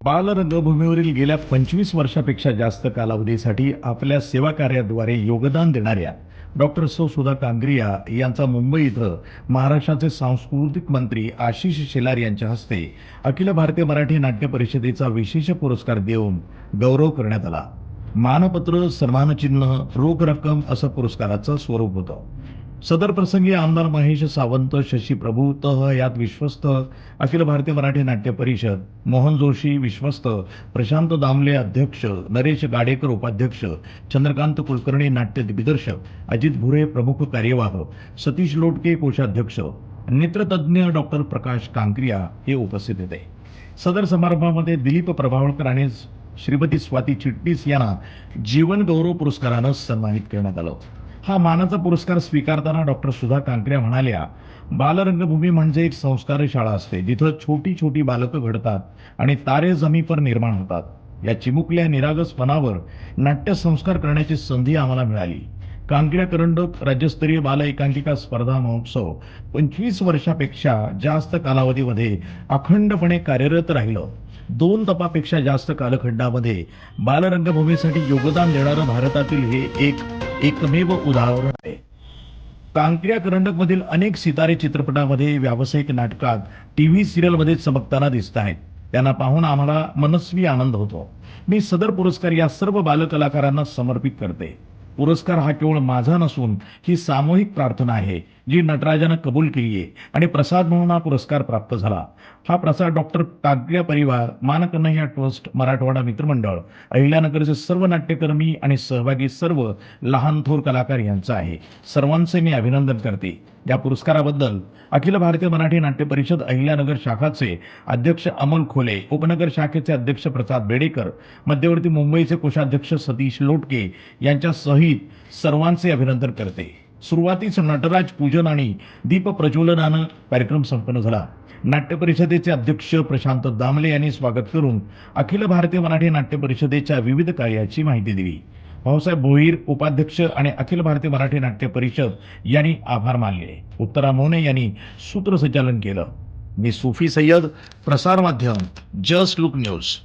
बालरंगभूमीवरील गेल्या 25 वर्षापेक्षा जास्त कालावधीसाठी आपल्या सेवा कार्याद्वारे योगदान देणाऱ्या डॉक्टर सुधा कांगरिया यांचा मुंबई इथं महाराष्ट्राचे सांस्कृतिक मंत्री आशिष शेलार यांच्या हस्ते अखिल भारतीय मराठी नाट्य परिषदेचा विशेष पुरस्कार देऊन गौरव करण्यात आला। मानपत्र, सन्मानचिन्ह, रोख रक्कम असं पुरस्काराचं स्वरूप होतं। सदर प्रसंगी आमदार महेश सावंत, शशी प्रभू यात विश्वस्त, अखिल भारतीय मराठी नाट्य परिषद, मोहन जोशी विश्वस्त, प्रशांत दामले अध्यक्ष, नरेश गाडेकर उपाध्यक्ष, चंद्रकांत कुलकर्णी नाट्य दिग्दर्शक, अजित भुरे प्रमुख कार्यवाह, सतीश लोटके कोषाध्यक्ष, नेत्रतज्ञ डॉक्टर प्रकाश कांकरिया हे उपस्थित होते। सदर समारंभामध्ये दिलीप प्रभावळकर आणि श्रीमती स्वाती चिटणीस यांना जीवन गौरव पुरस्कारानं सन्मानित करण्यात आलं। हा मानाचा पुरस्कार स्वीकारताना डॉक्टर सुधा कांकरिया म्हणाल्या, बालरंगभूमी म्हणजे एक संस्कार शाळा असते, जिथं छोटी छोटी बालकं घडतात आणि तारे जमी पर निर्माण होतात। या चिमुकल्या निरागसपणावर नाट्य संस्कार करण्याची संधी आम्हाला मिळाली। कांकरिया करंडक राज्यस्तरीय बाल एकांकिका स्पर्धा महोत्सव 25 वर्षापेक्षा जास्त कालावधीमध्ये अखंडपणे कार्यरत राहिलं। 2 तपापेक्षा जास्त कालखंडामध्ये बालरंगभूमीसाठी योगदान देणारं भारतातील हे एकमेव उदाहरण आहे। कांकरिया करंडकमधील अनेक सितारे चित्रपटामध्ये, व्यावसायिक नाटकात, टीव्ही सिरियलमध्ये चमकताना दिसत आहेत। त्यांना पाहून आम्हाला मनस्वी आनंद होतो। मी सदर पुरस्कार या सर्व बालकलाकारांना समर्पित करते। पुरस्कार हा केवळ माझा नसून ही सामूहिक प्रार्थना आहे, जी नटराजानं कबूल केली आहे आणि प्रसाद म्हणून हा पुरस्कार प्राप्त झाला। हा प्रसाद डॉक्टर कांकरिया परिवार, मानकन्हैया ट्रस्ट, मराठवाडा मित्रमंडळ, अहिल्यानगरचे सर्व नाट्यकर्मी आणि सहभागी सर्व लहान थोर कलाकार यांचा आहे। सर्वांचे मी अभिनंदन करते। या पुरस्काराबद्दल अखिल भारतीय मराठी नाट्य परिषद अहिल्यानगर शाखाचे अध्यक्ष अमोल खोले, उपनगर शाखेचे अध्यक्ष प्रसाद बेडेकर, मध्यवर्ती मुंबईचे कोषाध्यक्ष सतीश लोटके यांच्या सहित सर्वांचे अभिनंदन करते। सुरुवातीस नटराज पूजन आणि दीप प्रज्वलनानं कार्यक्रम संपन्न झाला। नाट्य परिषदेचे अध्यक्ष प्रशांत दामले यांनी स्वागत करून अखिल भारतीय मराठी नाट्य परिषदेच्या विविध कार्याची माहिती दिली। भाऊसाहेब भोईर उपाध्यक्ष आणि अखिल भारतीय मराठी नाट्य परिषद यांनी आभार मानले। उत्तरा मोने यांनी सूत्रसंचालन केलं। मी सुफी सय्यद, प्रसार माध्यम, जस्ट लुक न्यूज।